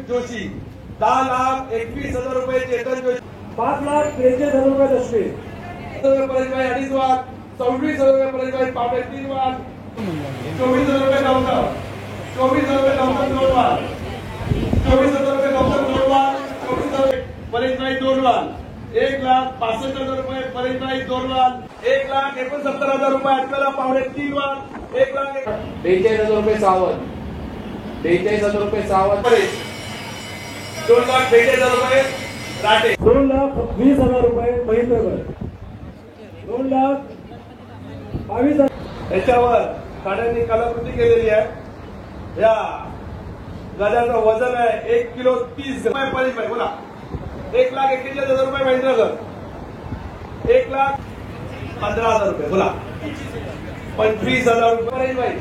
जोशी 10,21,000 रुपये, चेतन जोशी 5,43,000 रुपये दशमी, परेशभाई 2.5 लाख, 26,000 रुपये परेशभाई पावणे 3 लाख, 24,000 रुपये गौतम, 24,000 रुपये गौतम 2 लाख, 24,000 रुपये गौतम 2 लाख, 24,000 रुपये परेशभाई 2 लाख, 1,65,000 रुपये परेशभाई 2 लाख, 1,69,000 रुपये आपल्याला पावणे 3 लाख, 42,000 रुपये सावंत, 42,000 रुपये सावंत परेश, 2,42,000 रुपये राटे, 2,20,000 रुपये महेंद्रगड, 2,22,000 याच्यावर काढ्यांनी कलाकृती केलेली आहे। या गजाचं वजन आहे 1 किलो 30 ग्रॅम परेशभाई बोला, 1,41,000 रुपये महेंद्रगड, 1,15,000 रुपये बोला, 25,000 रुपये परेशभाई,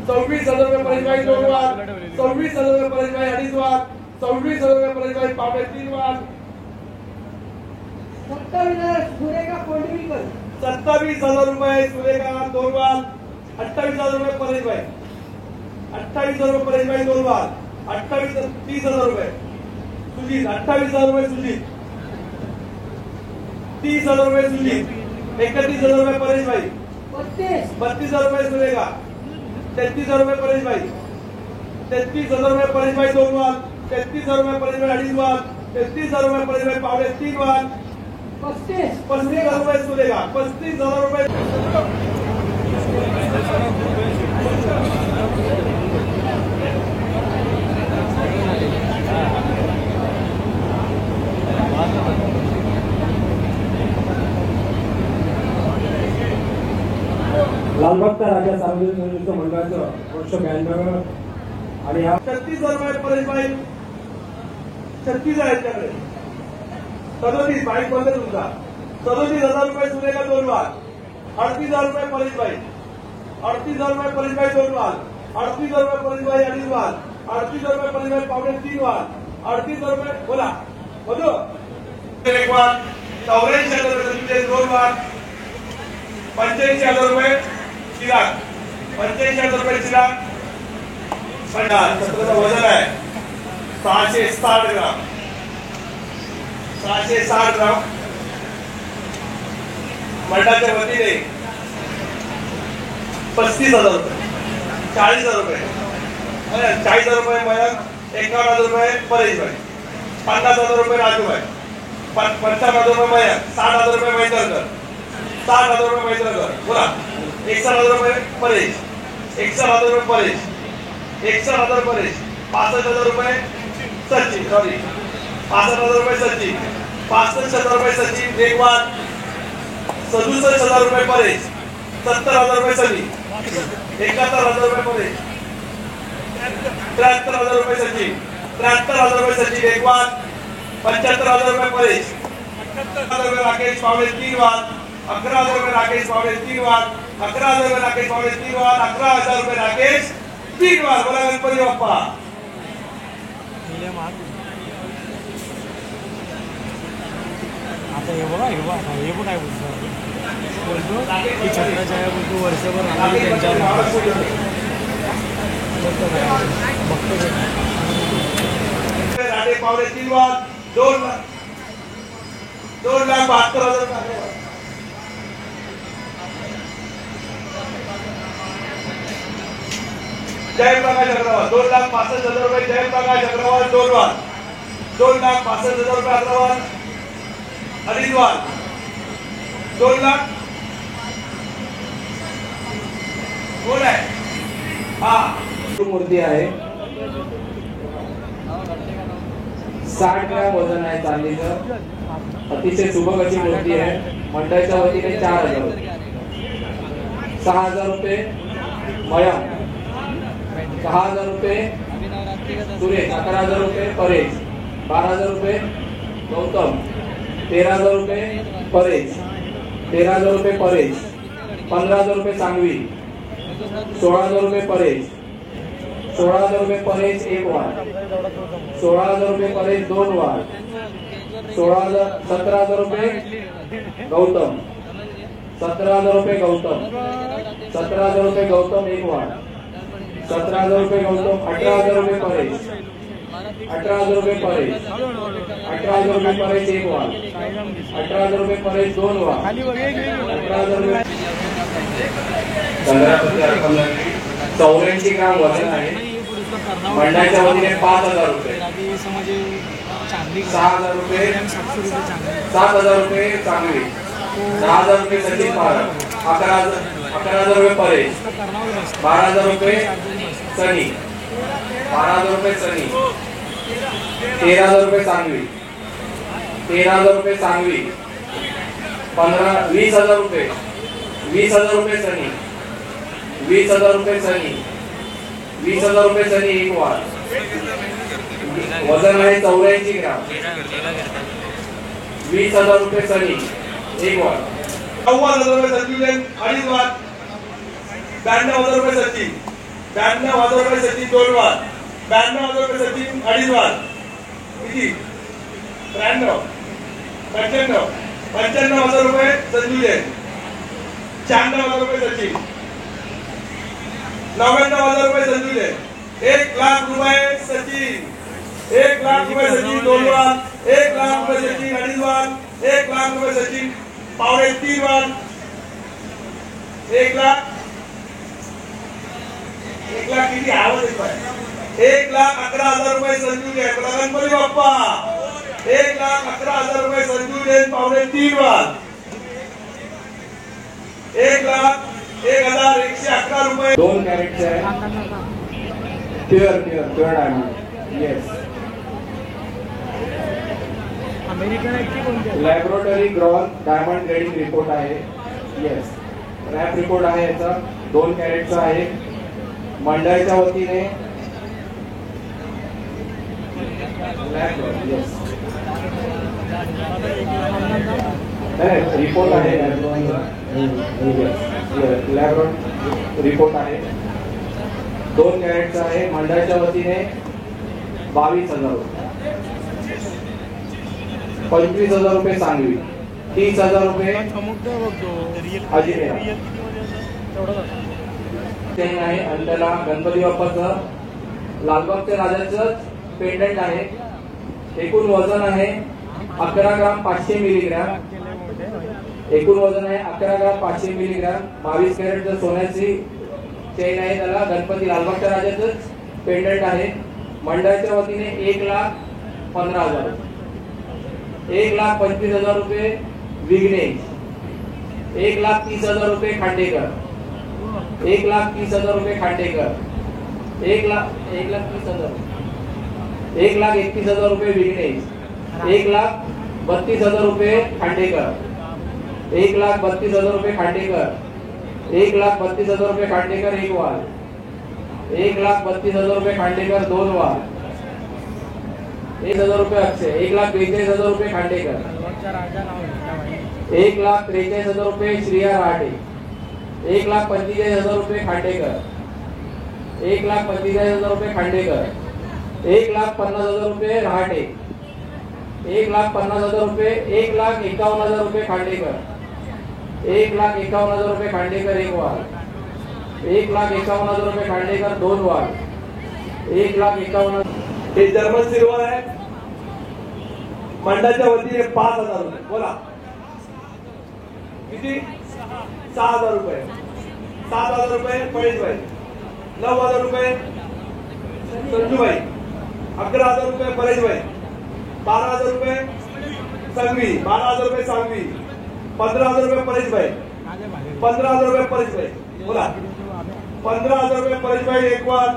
26,000 रुपये परेशभाई 2 लाख, 26,000 रुपये परेशभाई 2.5 लाख, 26,000 रुपये परेशभाई पावणे 3 लाख, 27,000 रुपये सुरेखा 2 लाख, 28,000 रुपये परेशभाई, 28,000 रुपये परेशभाई 2 लाख, 30,000 रुपये सुजीत, 28,000 रुपये सुजीत, 30,000 रुपये सुजीत, 31,000 रुपये परेशभाई, 32,000 रुपये सुरेखा, 33,000 रुपये परेशभाई, 33,000 रुपये परेशभाई 2 लाख, 33,000 रुपये परेशभाई 2.5 लाख, 33,000 रुपये परेशभाई पावणे 3 लाख, 35,000 रुपये सुरेखा, 35,000 रुपये लालबागचा राजा सार्वजनिक गणेश मंडळाचं वर्ष 92 आणि हा 36,000 रुपये परेशभाई, 36 आहे त्याकडे, 37 बाईक बंद तुमचा, 37,000 रुपये सुरेखा 2 लाख, 38,000 रुपये परेशभाई, 38,000 रुपये परेशभाई 2 लाख, 38,000 रुपये परेशभाई 2.5 लाख, 38,000 रुपये परेशभाई पावणे 3 लाख, 38,000 रुपये बोला बघू 84,000 रुपये 2 लाख, 85,000 रुपये चिराग, 85,000 रुपये चिराग, 17चं वजन आहे 660 ग्राम, 660 ग्राम मंडळाच्या वतीने 35,000 रुपये, 40,000 रुपये, 40,000 रुपये मयंक, 51,000 रुपये परेशभाई, 50,000 रुपये राजूभाई, 55,000 रुपये मयंक, 60,000 रुपये महेंद्रगड, 60,000 रुपये महेंद्रगड बोला, 61,000 रुपये परेश, 61,000 रुपये परेश, 61,000 परेश, 65,000 रुपये सचिन, सॉरी 65,000 रुपये सचिन, 65,000 रुपये सचिन, 67,000 रुपये परेश, 70,000 रुपये सनी, 71,000 रुपये परेश, 73,000 रुपये सचिन, 73,000 रुपये सचिन, 75,000 रुपये परेश, 11,000 रुपये राकेश पावणे 3 लाख, 11,000 रुपये राकेश पावणे 3 लाख, 11,000 रुपये राकेश पावणे 3 लाख, 11,000 रुपये राकेश 3 लाख बोला गणपती बाप्पा। आता हे बघा हे पण आहे बोलतो की छत्राच्या बोलतो वर्षभर राटे पावणे 3 लाख, 2,72,000 जयप्रकाश अग्रवाल 2,65,000 रुपये, जयप्रकाश अग्रवाल 2 लाख, 2,65,000 रुपये अग्रवाल, हरिद्वार 2 लाख कोण आहे हा मूर्ती आहे, 60 ग्रॅम वजन आहे चांदीचं, अतिशय सुबक अशी मूर्ती आहे। मंडळाच्या वतीने 4,000, 6,000 रुपये मयंक, 6,000 रुपये सुरेश, 11,000 रुपये परेश, 12,000 रुपये गौतम, 13,000 रुपये परेश, 13,000 रुपये परेश, 15,000 रुपये सांगवी, 16,000 रुपये परेश, 16,000 रुपये परेश 1 वार, 16,000 रुपये परेश 2 वार, 17,000 रुपये गौतम, 17,000 रुपये गौतम, 17,000 रुपये गौतम 1 वार, 17,000 रुपये गौतम, 18,000 रुपये परेश, 18,000 रुपये परेश, 18,000 रुपये परेश एक वाल, 18,000 रुपये परेश दोन वाल, 18,000 रुपये 84 ग्राम वजन आहे. मंडळाच्या वतीने 5,000 रुपये, 6,000 रुपये, 7,000 रुपये चांगली, 10,000 रुपये सचिन पवार, 11,000 रुपये परेश, 12,000 रुपये सनी, 12,000 रुपये सनी, 13,000 रुपये चांगली, 13,000 रुपये चांगली, 20,000 रुपये, 20,000 रुपये सनी, 20,000 रुपये सनी, 20,000 रुपये सनी एक वार. वजन आहे 84 ग्राम, 20,000 रुपये सनी एक वार. 90,000 रुपये सचिन अडीच वार. 92,000 रुपये सचिन, 92,000 रुपये सचिन दोन वार. 92,000 रुपये सचिन अडीच वार. किती? 93, 95, 95,000 रुपये संजू जैन, 96,000 रुपये सचिन, 99,000 रुपये संजू जैन, 1,00,000 रुपये सचिन, 1,00,000 रुपये सचिन दोन वार, 1,00,000 रुपये सचिन अडीच वार, 1,00,000 रुपये सचिन पावणे तीन वार, 1,00,000 किती आवाज येतो आहे. 1,11,000 रुपये संजू जैन, गणपती बाप्पा. 1,11,000 रुपये संजू जैन पावणे तीन वार. 1,01,11 रुपये 2 कॅरेटचे आहे. Pure diamond. Yes. Laboratory grown diamond grading report आहे. येस. रॅप रिपोर्ट आहे याचा. 2 कॅरेटचा आहे. मंडळाच्या वतीने येस रिपोर्ट आहे. लॅब रिपोर्ट आहे. 2 कॅरेटचा आहे. मंडळाच्या वतीने 22,000 रुपये, 25,000 रुपये सांगवी, 30,000 रुपये अजिमेरा आहे. आणि त्याला गणपती बाप्पाचं लालबागच्या राजाचं पेंडंट आहे. एकूण वजन आहे 11 ग्राम 500 मिलीग्रॅम. एकूण वजन आहे 11 ग्राम 500 मिलीग्रॅम. 22 कॅरेटचं सोन्याची चेन आहे. त्याला गणपती लालबागच्या राजाचं पेंडंट आहे. मंडळाच्या वतीने 1,15,000, 1,25,000 रुपये विघ्नेश, 1,30,000 रुपये खांडेकर, 1,30,000 रुपये खांडेकर, 1,30,000, 1,31,000 रुपये विघ्नेश, 1,32,000 रुपये खांडेकर, 1,32,000 रुपये खांडेकर, 1,32,000 रुपये खांडेकर एक वार, 1,32,000 रुपये खांडेकर दोन वार, 1,000 रुपये अक्षय, 1,42,000 रुपये खांडेकर, 1,43,000 रुपये श्रिया रहाटे, 1,45,000 रुपये खांडेकर, 1,45,000 रुपये खांडेकर, 1,50,000 रुपये रहाटे, 1,50,000 रुपये, 1,51,000 रुपये खांडेकर, 1,51,000 रुपये खांडेकर एक वार, 1,51,000 रुपये खांडेकर दोन वार, 1,51,000. हे जर्मन सिल्वर आहे. मंडळाच्या वतीने 5,000 रुपये. बोला किती? 6,000 रुपये. 7,000 रुपये पळेशबाई, 9,000 रुपये संजूबाई, 11,000 रुपये परेशबाई, 12,000 रुपये संघवी, 12,000 रुपये सांगवी, 15,000 रुपये परेशबाई, 15,000 रुपये परेशबाई. बोला 15,000 रुपये परेशबाई एक वार,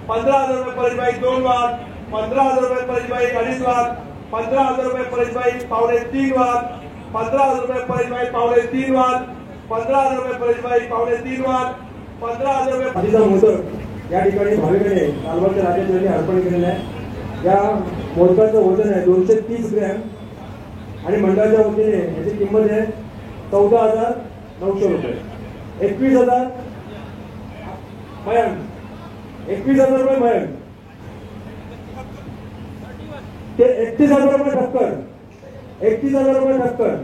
15,000 रुपये परेशबाई दोन वार, 15,000 रुपये परेशबाई अडीच वार, 15,000 रुपये परेशबाई पावणे तीन वार, 15,000 रुपये परेशबाई पावणे तीन वार, 15,000 रुपये परेशबाई पावणे तीन वार, 15,000 रुपये. आधीचा मोदक या ठिकाणी भाविकाने लालबागच्या राजाच्या अर्पण केलेला आहे. या मोदकाचं वजन आहे 230 ग्रॅम आणि मंडळाच्या वतीने याची किंमत आहे 14,900 रुपये. 21,000 मयंक, 21,000 रुपये मयंक, ते 31,000 रुपये ठक्कर, 31,000 रुपये ठक्कर.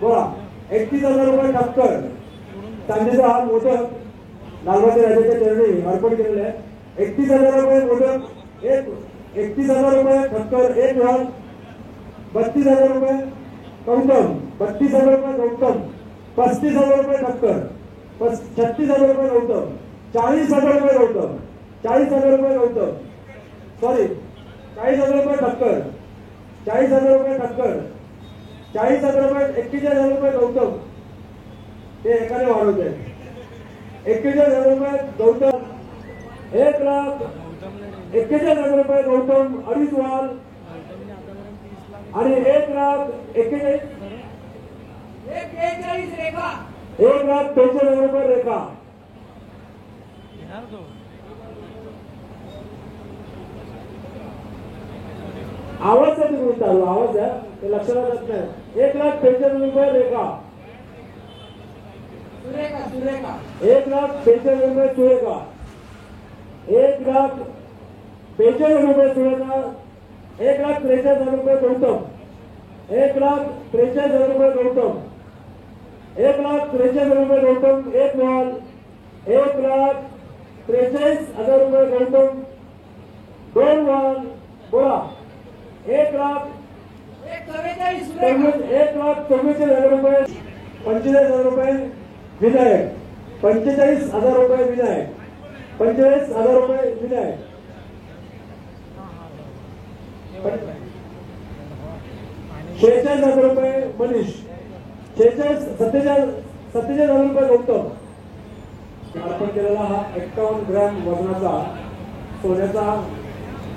बोला 31,000 रुपये ठक्कर. चांदीचा हा मोदक लालबागच्या राजाच्या चरणी अर्पण केलेला आहे. 31,000 रुपये मोदक. एक 31,000 रुपये ठक्कर एक वाल. 32,000 रुपये गौतम. 32,000 रुपये गौतम. 35,000 रुपये ठक्कर. 36,000 रुपये गौतम. 40,000 रुपये गौतम. 40,000 रुपये गौतम. सॉरी 40,000 रुपये ठक्कर. 40,000 रुपये ठक्कर. 40,000 रुपये. 41,000 रुपये गौतम. ते एकाने वाढवते. 41,000 रुपये गौतम. 1,41,000 रुपये गौतम. अडीच वाल आणि 1,41,000 रेखा. 1,43,000 रुपये रेखा. आवाज तुम्ही चालू आवाज आहे ते लक्षात येत नाही. 1,43,000 रुपये रेखा. सुरेखा सुरेखा. 1,43,000 रुपये सुरेखा. 1,42,000 रुपये सुरेखा. 1,43,000 रुपये गौतम. 1,43,000 रुपये गौतम. 1,43,000 रुपये गौतम. एक वाल. 1,43,000 रुपये गौतम. दोन वाल. बोला. 1,44,000 रुपये. 45,000 रुपये विनायक. 45,000 रुपये विनायक. 45,000 रुपये विनायक. 46,000 रुपये मनीष. 47,000 रुपये गौतम. अर्पण केलेला हा 51 ग्रॅम वजनाचा सोन्याचा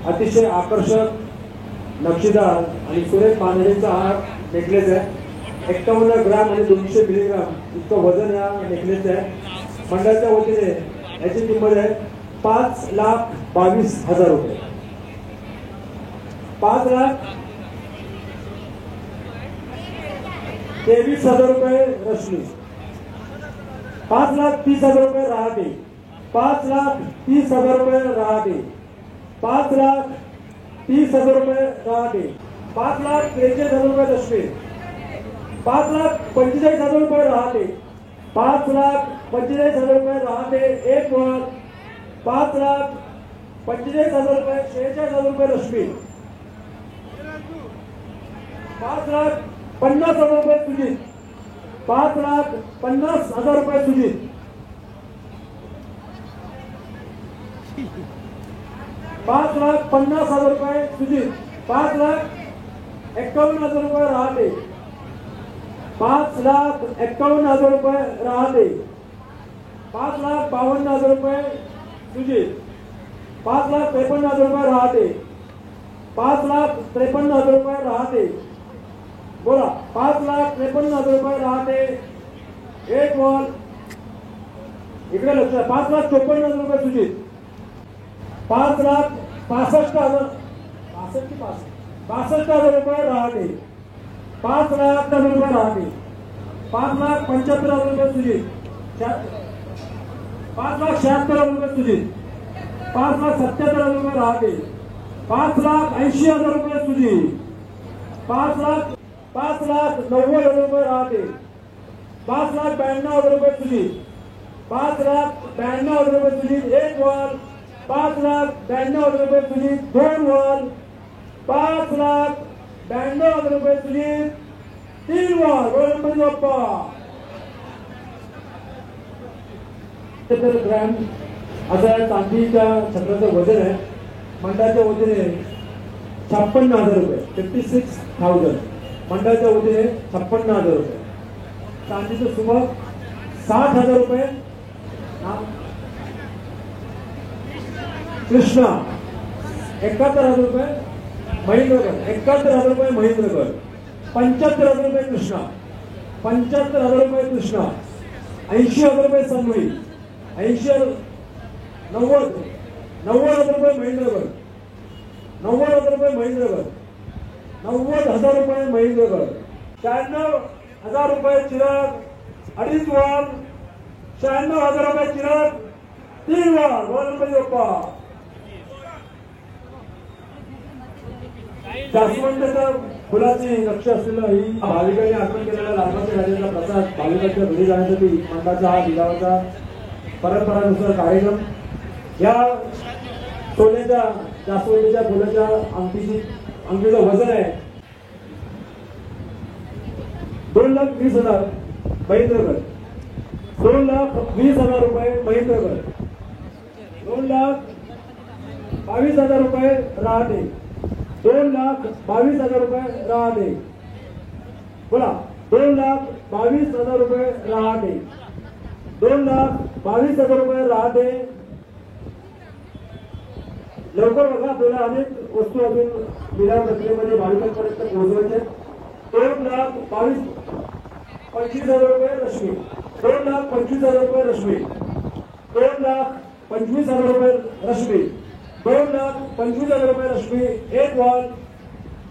अतिशय आकर्षक नक्षीदार आणि सुरेख बांधणीचा हा नेकलेस आहे. 51 ग्रॅम आणि 200 मिलीग्राम इतकं वजन या नेकलेस आहे. मंडळाच्या वतीने याची किंमत आहे 5,22,000 रुपये. 5,23,000 रुपये रश्मी. 5,30,000 रुपये रहाटे. 5,30,000 रुपये रहाटे. 5,30,000 रुपये रहाटे. 5,43,000 रुपये दशमी. 5,45,000 रुपये रहाटे. 5,45,000 रुपये रहाटे. एक वाल. 5,45,000 रुपये. 46,000 रुपये रश्मी. 5,50,000 रुपये सुजित. 5,50,000 रुपये सुजित. 5,50,000 रुपये सुजित. 5,51,000 रुपये रहाटे. 5,51,000 रुपये रहाटे. 5,52,000 रुपये सुजित. 5,53,000 रुपये रहाटे. 5,53,000 रुपये रहाटे. बोला. 5,53,000 रुपये रहाटे. एक वॉल. इकडे लक्ष. 5,54,000 रुपये सुजित. 5,65,000 62,000 रुपये रहाटे. 5,00,000 रुपये रहाटे. 5,75,000 रुपये सुजित. 5,76,000 रुपये सुजित. 5,77,000 रुपये रहाटे. 5,80,000 रुपये सुजित. 5,90,000 रुपये रहाटे. 5,92,000 रुपये सुजित. 5,92,000 रुपये सुजित. एक वाल. 5,92,000 रुपये सुजित. दोन वाल. 5,92,000 रुपये सुजित. तीन वाल. गणपती बाप्पा. 70 ग्रॅम असं चांदीच्या छत्राचं वजन आहे. मंडळाच्या वतीने 56,000 रुपये. 56,000. मंडळाच्या वतीने 56,000 रुपये. चांदीचं सुमार 60,000 रुपये. कृष्णा 71,000 रुपये. महेंद्रगड 71,000 रुपये. महेंद्रगड 75,000 रुपये. कृष्णा 75,000 रुपये. कृष्णा 80,000 रुपये. सनवी 80,000. 90,000 रुपये. महेंद्रगड 90,000 रुपये. महेंद्रगड 90,000 रुपये. महेंद्रगड 96,000 रुपये. चिराग अडीच वाल. 96,000 रुपये. चिराग तीन वाल. गणपती बाप्पा. जास्वंदाच्या फुलाची लक्ष असलेलं ही भाविकांनी अर्पण केलेला लालबागच्या राजाचा प्रसाद भाविकांच्या घरी जाण्यासाठी मंडळाचा हा दिलावाचा परंपरानुसार कार्यक्रम. या सोन्याच्या जास्वंदीच्या फुलाच्या अंगठीचं वजन आहे 2,20,000 महेंद्रगड. 2,20,000 रुपये महेंद्रगड. 2,22,000 रुपये रहाटे. 2,22,000 रुपये रहाटे. बोला 2,22,000 रुपये रहाटे. 2,22,000 रुपये रहाटे. लवकर बघा, आपल्याला अनेक वस्तू अजून विधान प्रक्रियेमध्ये भाविकांपर्यंत पोहोचवायचे. 2,25,000 रुपये रश्मी. 2,25,000 रुपये रश्मी. 2,25,000 रुपये रश्मी. 2,25,000 रुपये रश्मी. एक वॉल.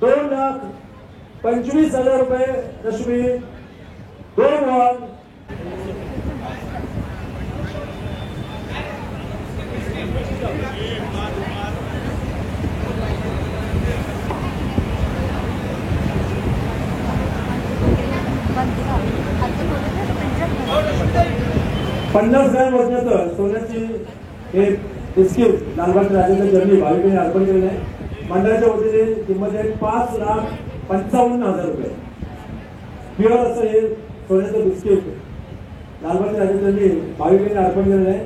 2,25,000 रुपये रश्मी. 2 वॉल. पन्नास ग्रॅम वजनाचं सोन्याची हे बिस्किट लालबागच्या राजाच्या चरणी भाविकांनी अर्पण केलेलं आहे. मंडळाच्या वतीने किंमत आहे 5,55,000 रुपये. प्युअर असं हे सोन्याचं बिस्किट लालबागच्या राजाच्या चरणी भाविकांनी अर्पण केलेलं आहे.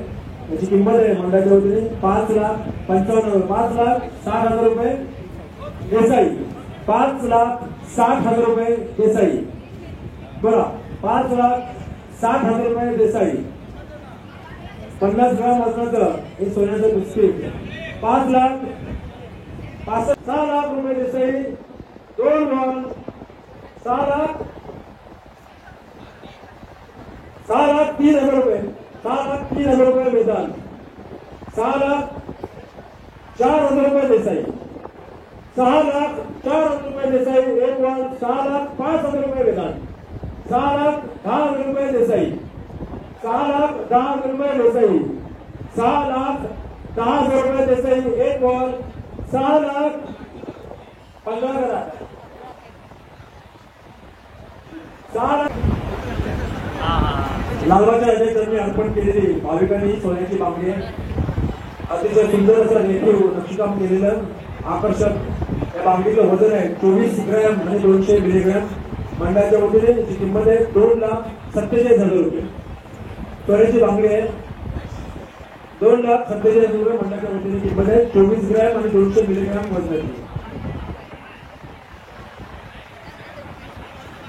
याची किंमत आहे मंडळाच्या वतीने 5,55,000. 5,60,000 रुपये देसाई. 5,60,000 रुपये देसाई. बघा 5,60,000 रुपये देसाई. 50 ग्राम वजनाचं हे सोन्याचं बिस्किट 6 लाख रुपये देसाई. 2 वॉल. 6,03,000 रुपये. 6,03,000 रुपये मैदान. 6,04,000 रुपये देसाई. 6,04,000 रुपये देसाई. एक वॉल. 6,05,000 रुपये मैदान. 6,10,000 रुपये देसाई. 6,10,000 रुपये देसाई. 6,10,000 रुपये देसाई. एक वॉल. 6,15,000. 6,00,000 लालबागच्या राजांनी अर्पण केलेली भाविकांनी सोन्याची बांगडी आहे. अतिशय सुंदर असं नेटिव नक्षीकाम केलेलं आकर्षक या बांगडीचं वजन आहे 24 ग्रॅम आणि 200 मिलीग्रॅम. मंडळाच्या वतीने याची किंमत आहे 2,47,000 रुपये. सोन्याची बांगडी आहे 2,47,000 रुपये. मंडळाच्या वतीने किंमत आहे 24 ग्रॅम आणि 200 मिलीग्रॅम वजनाची.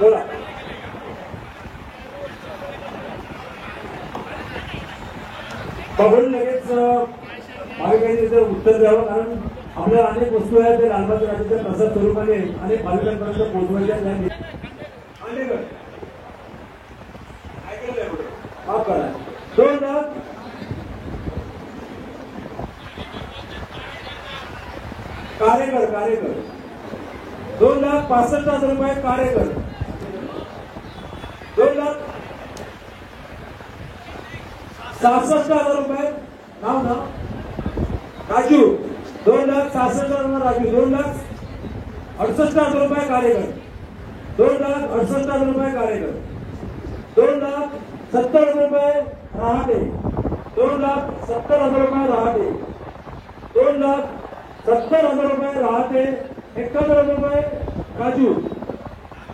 बोला बघून लगेच भाविकांनी त्याचं उत्तर द्यावं, कारण आपल्याला अनेक वस्तू आहेत ते लालबाग राजाच्या प्रसाद स्वरूपाने अनेक भाविकांपर्यंत पोहोचवायच्या आहेत. माफ करा 2,00,000 कारेकर. 2,65,000 रुपये कारेकर. 2,66,000 रुपये नाव राजू. 2,66,000 रुपये राजू. 2,68,000 रुपये कारेकर. 2,68,000 रुपये कारेकर. 2,70,000 रुपये रहाटे. 2,70,000 रुपये रहाटे. 2,70,000 रुपये रहाटे. 71,000 रुपये राजू.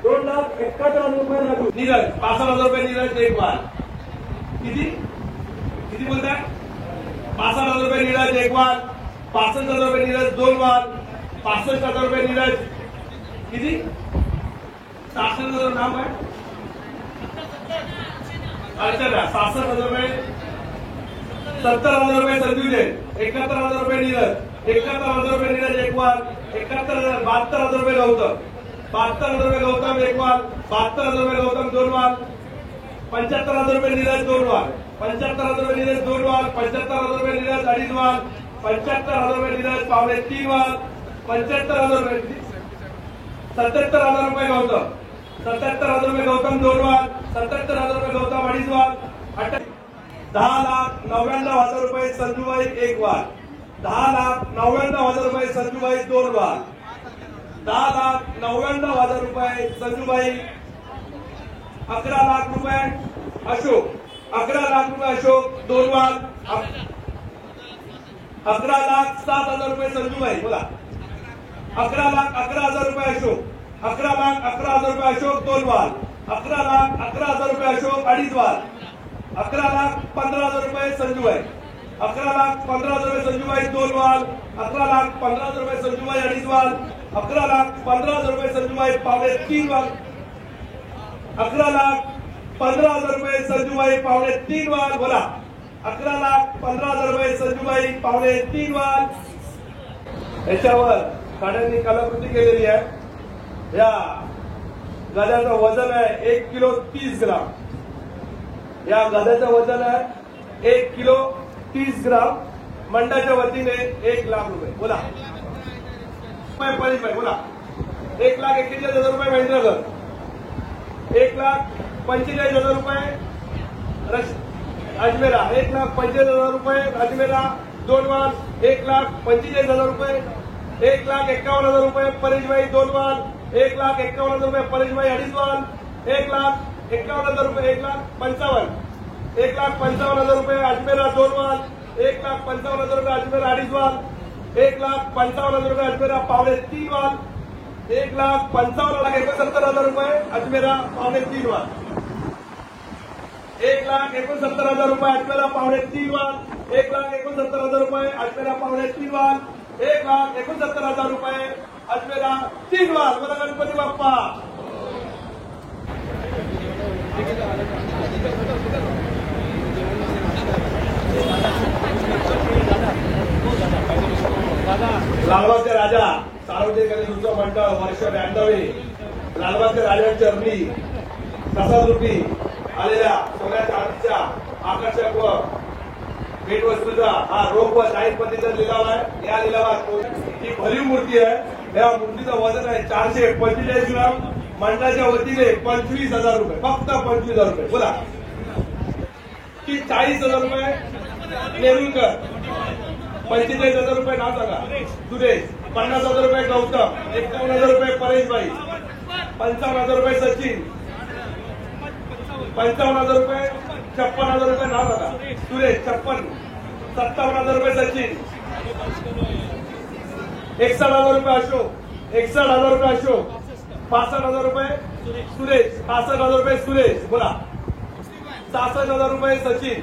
2,71,000 रुपये राजू. नीरज 65,000 रुपये नीरज. एक वार. किती बोलताय? 65,000 रुपये नीरज. एक वार. 65,000 रुपये नीरज. 2 वार. 65,000 रुपये नीरज. किती? 66,000 नाव काय? अच्छा 66,000 रुपये. 70,000 रुपये संजू जैन. 71,000 रुपये नीरज. 71,000 रुपये नीरज. एक वार. 72,000 रुपये गौतम. 72,000 रुपये गौतम. एक वार. 72,000 रुपये गौतम. 2 वार. 75,000 रुपये नीरज. 2 वार. 75,000 रुपये नीरज. 2 वार. 75,000 रुपये नीरज. 2.5 वार. 75,000 रुपये नीरज. 3 वार. 75,000 रुपये. 77,000 रुपये गौतम. 77,000 रुपये गौतम. 2 वार. 77,000 रुपये गौतम. 2.5 वार. 10,99,000 रुपये संजूबाई. एक वार. 10,99,000 रुपये संजूबाई. 2 वार. 10,99,000 रुपये संजूबाई. 11 लाख रुपये अशोक. 11 लाख रुपये अशोक. 2 वार. 11,07,000 रुपये संजूबाई बोला. 11,11,000 रुपये अशोक. 11,11,000 रुपये अशोक 2 वाल. 11,11,000 रुपये अशोक 2.5 वाल. 11,15,000 रुपये संजूबाई. 11,15,000 रुपये संजूबाई 2 वाल. 11,15,000 रुपये संजूबाई 2.5 वाल. 11,15,000 रुपये संजूबाई पावणे 3 वाल. 11,15,000 रुपये संजूबाई पावणे 3 वाल बोला. 11,15,000 रुपये संजूबाई पावणे 3 वाल. याच्यावर काढ्यांनी कलाकृती केलेली आहे. या गद्याचं वजन आहे 1 किलो 30 ग्राम. या गद्याचं वजन आहे 1 किलो 30 ग्राम. मंडळाच्या वतीने 1 लाख रुपये बोला. परेशभाई बोला. 1,41,000 रुपये महेंद्रगड. 1,45,000 रुपये अजमेरा. 1,45,000 रुपये अजमेरा 2 वाल. 1,45,000 रुपये. 1,51,000 रुपये परेशभाई 2 वाल. 1,51,000 रुपये परेशभाई 2.5 वाल. 1,51,000 रुपये 1,55,000. 1,55,000 रुपये अजमेरा 2 वाल. 1,55,000 रुपये अजमेरा 2.5 वाल. 1,55,000 रुपये अजमेरा पावणे 3 वाल. 1,55,000 रुपये अजमेरा पावणे 3 वाल. 1,69,000 रुपये अजमेरा पावणे 3 वाल. 1,69,000 रुपये अजमेरा पावणे 3 वाल. 1,69,000 रुपये अजमेरा 3 वाल. बोला गणपती बाप्पा. लालबागचे राजा सार्वजनिक गणेश उत्सव मंडळ वर्ष 92. लालबागच्या राजांच्या चरणी प्रसाद रूपी आलेल्या सोन्या चांदीच्या आकर्षक व भेटवस्तूचा हा रोख व शाहीर पद्धतीचा लिलाव आहे. या लिलावात ही भरीव मूर्ती आहे. या मूर्तीचं वजन आहे 445 ग्राम. मंडळाच्या वतीने 25,000 रुपये फक्त 25,000 रुपये बोला. की 40,000 रुपये नेरुलकर. 45,000 रुपये नाव सांगा सुरेश. 50,000 रुपये गौतम. 51,000 रुपये परेशभाई. 55,000 रुपये सचिन. 55,000 रुपये. 56,000 रुपये नाव सांगा सुरेश 56. 57,000 रुपये सचिन. 61,000 रुपये अशोक. 61,000 रुपये अशोक. 65,000 रुपये सुरेश. 65,000 रुपये सुरेश बोला. 66,000 रुपये सचिन.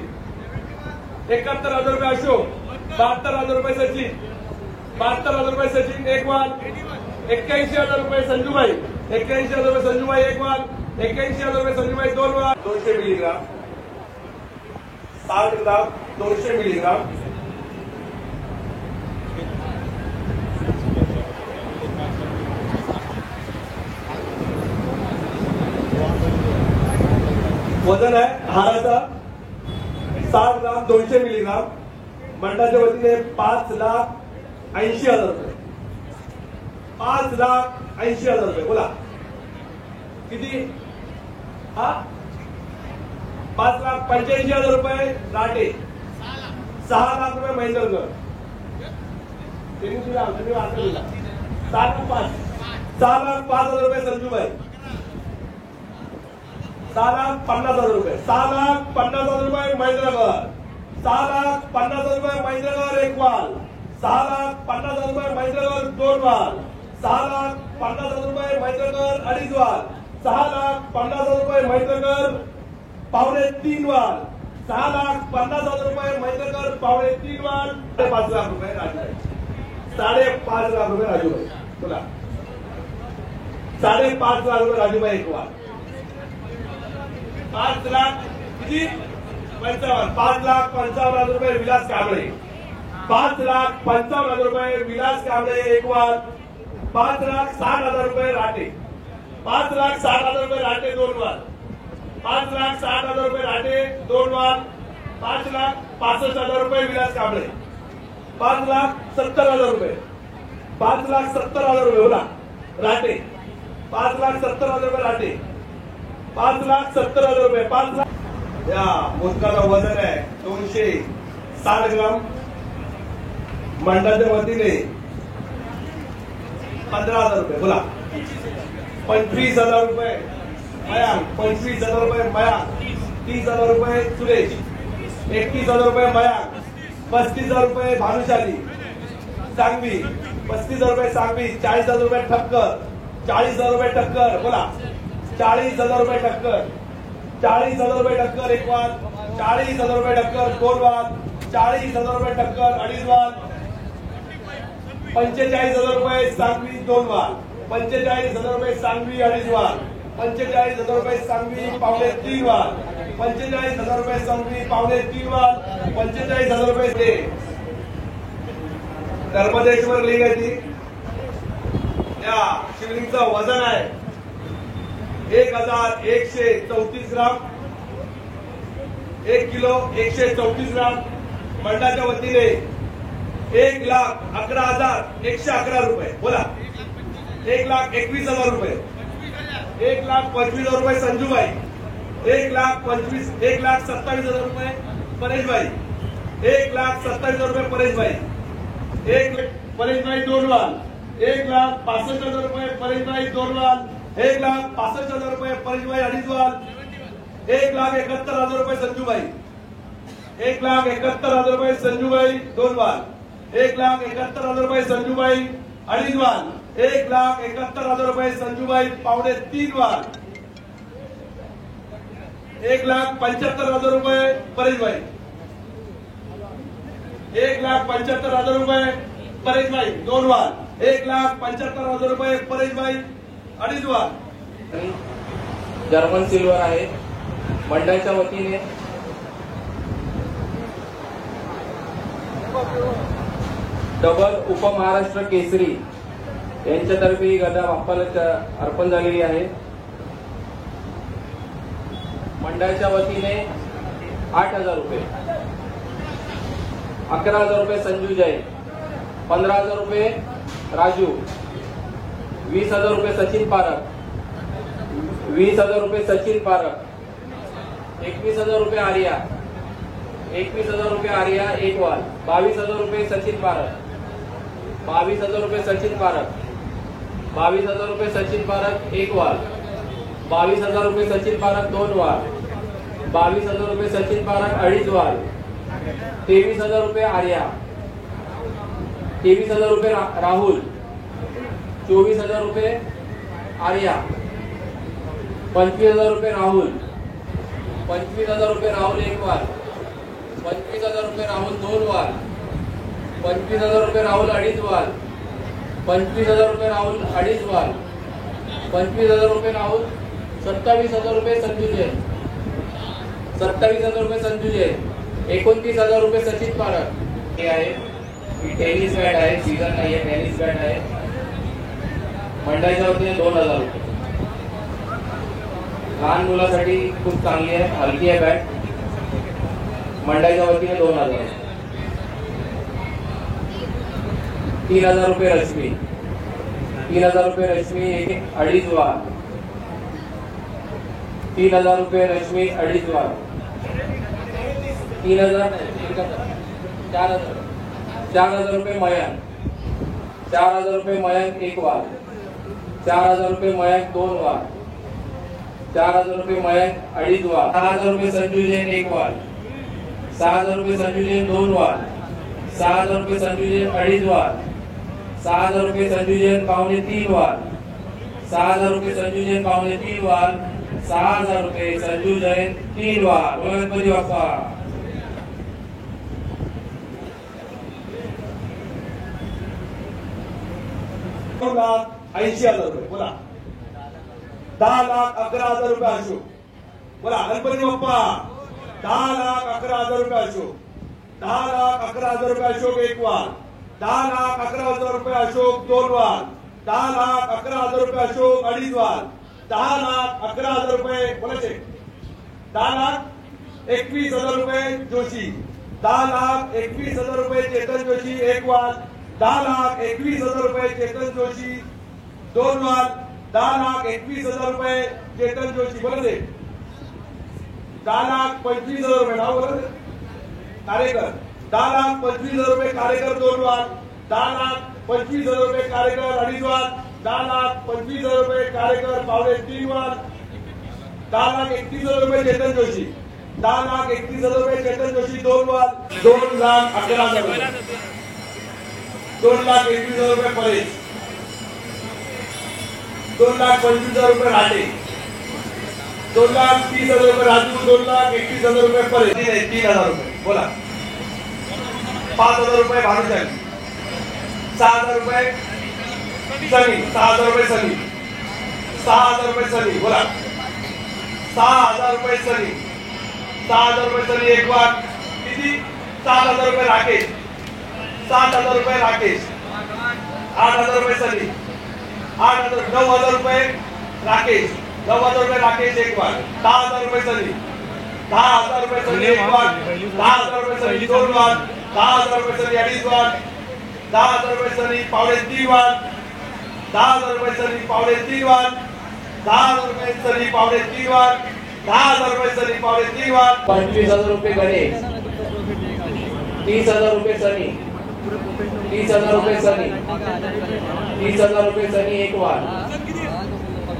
71,000 रुपये अशोक. 72,000 रुपये सचिन. 72,000 रुपये सचिन 1 वाल. 81,000 रुपये संजूबाई. 81,000 रुपये संजूबाई 1 वाल. 81,000 रुपये संजूबाई 2 वाल. 200 मिलीग्राम. 60 ग्राम 200 मिलीग्राम. वजन आहे हाराचा 60 ग्राम 200 मिलीग्राम. मंडळाच्या वतीने 5,80,000 रुपये. 5,80,000 रुपये बोला. किती हा 5,85,000 रुपये लाटे. 6 लाख रुपये महेंद्रगड. 6,05,000 रुपये संजूबाई. 6,50,000 रुपये. 6,50,000 रुपये महेंद्रगड. 6,50,000 रुपये महेंद्रगड 1 वाल. 6,50,000 रुपये महेंद्रगड 2 वाल. 6,50,000 रुपये महेंद्रगड 2.5 वाल. 6,50,000 रुपये महेंद्रगड पावणे 3 वाल. 6,50,000 रुपये महेंद्रगड पावणे 3 वाल. 5 लाख रुपये राजूभाई. 5.5 लाख रुपये राजूभाई बोला. 5.5 लाख रुपये राजूभाई 1 वाल. 5 लाख किती 55. 5,55,000 रुपये विलास कांबळे. 5,55,000 रुपये विलास कांबळे 1 वाल. 5,60,000 रुपये राटे. 5,60,000 रुपये राटे 2 वाल. 5,60,000 रुपये राटे 2 वाल. 5,65,000 रुपये विलास कांबळे. 5,70,000 रुपये. 5,70,000 रुपये बोला राटे. 5,70,000 रुपये राटे. 5,70,000 रुपये. 5 लाख. या मोदकाचं वजन आहे 260 ग्राम. मंडळाच्या वतीने 15,000 रुपये बोला. 25,000 रुपये मयांक. 25,000 रुपये मयांक. 30,000 रुपये सुरेश. 31,000 रुपये मयांक. 35,000 रुपये भानुशाली सांगवी, 35,000 रुपये सांगवी, 40,000 रुपये ठक्कर, 40,000 रुपये ठक्कर, बोला 40,000 रुपये ठक्कर, 40,000 रुपये ठक्कर एक वाल, 40,000 रुपये ठक्कर दोन वाल, 40,000 रुपये ठक्कर अडीच वाल, 45,000 रुपये सांगवी दोन वाल, 45,000 रुपये सांगवी अडीच वाल, 45,000 रुपये सांगवी पावणे तीन वाल, 45,000 रुपये सांगवी पावणे तीन वाल, 45,000 रुपये ते धर्मदेश्वर लिंग आहे ती. या शिवलिंगचं वजन आहे 1,134 ग्राम, 1 किलो 134 ग्राम. मंडळाच्या वतीने 1,11,111 रुपये, बोला 1,21,000 रुपये, 1,25,000 रुपये संजूबाई, 1,27,000 रुपये परेशबाई, 1,27,000 रुपये परेशबाई, परेशबाई दोन वाल, 1,65,000 रुपये परेशबाई दोन वाल, 1,65,000 रुपये परेशबाई अडीच वाल, 1,71,000 रुपये संजूबाई, 1,71,000 रुपये संजूबाई दोन वाल, 1,71,000 रुपये संजूबाई अडीच वाल, 1,71,000 रुपये संजूबाई पावणे तीन वाल, 1,75,000 रुपये परेशबाई, 1,75,000 रुपये परेशबाई दोन वाल, 1,75,000 रुपये परेशबाई अडीच वाल. जर्मन सिल्वर आहे. मंडळाच्या वतीने डबल उपमहाराष्ट्र केसरी यांच्यातर्फे ही गदा बाप्पाला अर्पण झालेली आहे. मंडळाच्या वतीने 8,000 रुपये, 11,000 रुपये संजू जैन, 15,000 रुपये राजू, 20,000 रुपये सचिन पारख, 20,000 रुपये सचिन पारख, 21,000 रुपये आर्या, 21,000 रुपये आर्या एक वाल, 22,000 रुपये सचिन पारख, 22,000 रुपये सचिन पारख, 22,000 रुपये सचिन पारख एक वाल, 22,000 रुपये सचिन पारख दोन वाल, 22,000 रुपये सचिन पारख अडीच वाल, 23,000 रुपये आर्या, 23,000 रुपये राहुल, 24,000 रुपये आर्या, 25,000 रुपये राहुल, 25,000 रुपये राहुल एक वाल, 25,000 रुपये राहुल दोन वाल, 25,000 रुपये राहुल अडीच वाल, 25,000 रुपये राहुल अडीच वाल, 25,000 रुपये राहुल, 27,000 रुपये संजू जैन, 27,000 रुपये संजू जैन, 29,000 रुपये सचिन पारख. हे आहे ही टेनिस बॅट आहे, सीझन नाही आहे, टेनिस बॅट आहे. मंडळाच्या वतीने 2,000 रुपये. लहान मुलासाठी खूप चांगली आहे, हलकी आहे बॅट. मंडळाच्या वतीने 2,000. 3,000 रुपये रश्मी, 3,000 रुपये रश्मी एक अडीच वाल, 3,000 रुपये रश्मी अडीच वाल, 3,000 4,000 रुपये मयांक, 4,000 रुपये मयांक एक वाल, 4,000 रुपये मयांक दोन वाल, 4,000 रुपये मयांक अडीच वाल, 6,000 रुपये संजू जैन एक वाल, 6,000 रुपये संजू जैन दोन वाल, 6,000 रुपये संजू जैन अडीच वाल, 6,000 रुपये संजू जैन पावणे तीन वाल, 6,000 रुपये संजू जैन पावणे तीन वाल, 6,000 रुपये संजू जैन तीन वाल. गणपती बाप्पा. 9,80,000 रुपये, बोला 10,11,000 रुपये अशोक, बोला गणपती बाप्पा. 10,11,000 रुपये अशोक, 10,11,000 रुपये अशोक एक वाल, 10,11,000 रुपये अशोक दोन वाल, 10,11,000 रुपये अशोक अडीच वाल, 10,11,000 रुपये बोलायचे, 10,21,000 रुपये जोशी, 10,21,000 रुपये चेतन जोशी एक वाल, 10,21,000 रुपये चेतन जोशी दोन वाल, 10,21,000 रुपये चेतन जोशी बोलायचे, 10,25,000 रुपये नाव बोला कार्यकर, 10,25,000 रुपये कार्यकर दोन वाल, 10,25,000 रुपये कार्यकर अडीच वाल, 10,25,000 रुपये कार्यकर पावणे तीन वाल, 10,31,000 रुपये चेतन जोशी, 10,31,000 रुपये चेतन जोशी 2 वार 2,11,000 रुपये 2,21,000 रुपये परेश 2,25,000 रुपये राटे 2,30,000 रुपये राजू 2,31,000 रुपये परेश 3,000 रुपये बोला 5,000 रुपये भानुशाली 6,000 रुपये सनी 6,000 रुपये सनी 6,000 रुपये सनी बोला 6,000 रुपये सनी 6,000 रुपये सनी एक वार किती 7,000 रुपये राकेश 7,000 रुपये राकेश 8,000 रुपये सनी 9,000 रुपये राकेश 9,000 रुपये राकेश एक वार 10,000 रुपये सनी 10,000 रुपये सनी एक वार 10,000 रुपये सनी 2 वार 10,000 रुपये सनी 2.5 वार 10,000 रुपये सनी 2.5 वार 10,000 रुपये सनी 2.5 वार 10,000 रुपये सनी 2.5 वार 10,000 रुपये सनी 2.5 वार 25,000 रुपये गणेश 30,000 रुपये सनी 30,000 रुपये सनी 30,000 रुपये सनी एक वार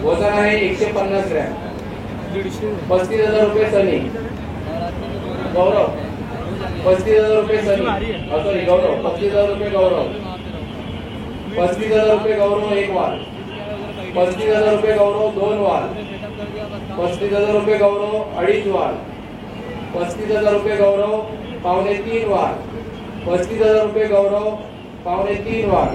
वजन आहे 150 ग्रॅम 35,000 रुपये सनी गौरव 35,000 रुपये सनी सॉरी गौरव 35,000 रुपये गौरव 35,000 रुपये गौरव एक वार 35,000 रुपये गौरव 2 वार 35,000 रुपये गौरव 2.5 वार 35,000 रुपये गौरव 2.5 वार 35,000 रुपये गौरव 2.5 वार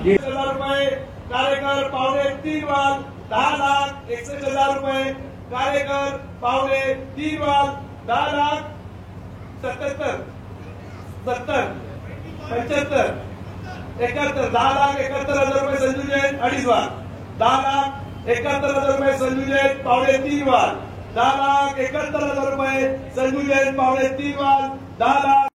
20,000 रुपये कार्यकर 2.5 वार 10,61,000 रुपये कार्यकर 2.5 वार 10,77 70 75 71 10,71,000 रुपये संजू जैन 2.5 वार 10,71,000 रुपये संजू जैन 2.5 वार 10,71,000 रुपये संजू जैन 2.5 वार 10,00,000